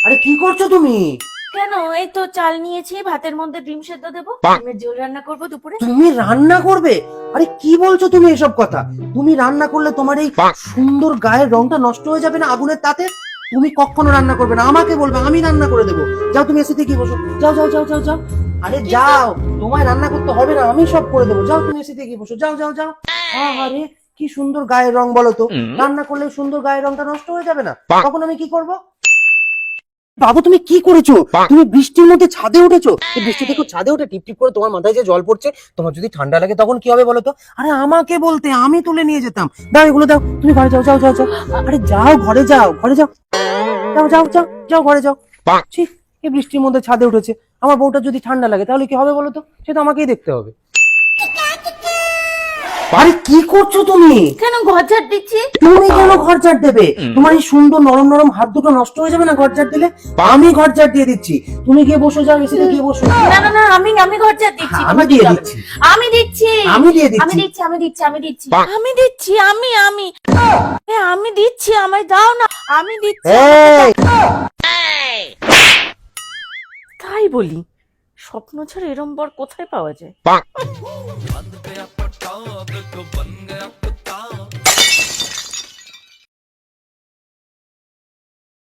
আরে কি করছো তুমি? কেন? এই তো চাল নিয়েছি, ভাতের মধ্যে ডিম সেদ্ধ দেবো, ডিমের ঝোল রান্না করবো দুপুরে। তুমি রান্না করবে? আরে কি বলছো তুমি এসব কথা? তুমি রান্না করলে তোমার এই সুন্দর গায়ের রংটা নষ্ট হয়ে যাবে না আগুনের তাতে? তুমি কখনো রান্না করবে না, আমাকে বলবে, আমি রান্না করে দেবো। যাও তুমি এসিতে গিয়ে বসো, যাও যাও যাও যাও যাও। আরে যাও, তোমায় রান্না করতে হবে না, আমি সব করে দেবো। যাও তুমি এসিতে গিয়ে বসো, যাও যাও যাও। আরে কি সুন্দর গায়ের রং বলো তো, রান্না করলে সুন্দর গায়ের রংটা নষ্ট হয়ে যাবে না? তখন আমি কি করব? বাবু তুমি কি করেছো? তুমি বৃষ্টির মধ্যে ছাদে উঠেছো? এই বৃষ্টি দেখো ছাদে উঠে টিপ টিপ করে তোমার মাথায় যে জল পড়ছে, তোমার যদি ঠান্ডা লাগে তখন কি হবে বলো তো? আরে আমাকে বলতে, আমি তুলে নিয়ে যেতাম। দাও এগুলো দাও, তুমি ঘরে যাও যাও যাও যাও। আরে যাও ঘরে যাও, ঘরে যাও, যাও যাও যাও যাও ঘরে যাও। ছি, এই বৃষ্টির মধ্যে ছাদে উঠেছে। আমার বউটা যদি ঠান্ডা লাগে তাহলে কি হবে বলো তো? সেটা আমাকেই দেখতে হবে। আরে কি করছো তুমি? কেন ঘর ঝাড় দিচ্ছি? তুমি কেন ঘর ঝাড় দেবে? তোমার এই সুন্দর নরম নরম হাত দুটো নষ্ট হয়ে যাবে না ঘর ঝাড় দিলে? আমি ঘর ঝাড় দিয়ে দিচ্ছি, তুমি গিয়ে বসে যাও, এসিতে গিয়ে বসো। না না না, আমি ঘর ঝাড় দিচ্ছি। আমি তোমার দিয়ে দিতে হবে দিচ্ছি। না। আমি দিচ্ছি, আমি দিয়ে আমি দিচ্ছি। দিচ্ছি, আমি দিচ্ছি, আমি দিচ্ছি, আমি দিচ্ছি, আমি দিচ্ছি, আমায় দাও না, আমি দিচ্ছি। এই তাই বলি, স্বপ্ন ছাড়া এরম বর কোথায় পাওয়া যায়?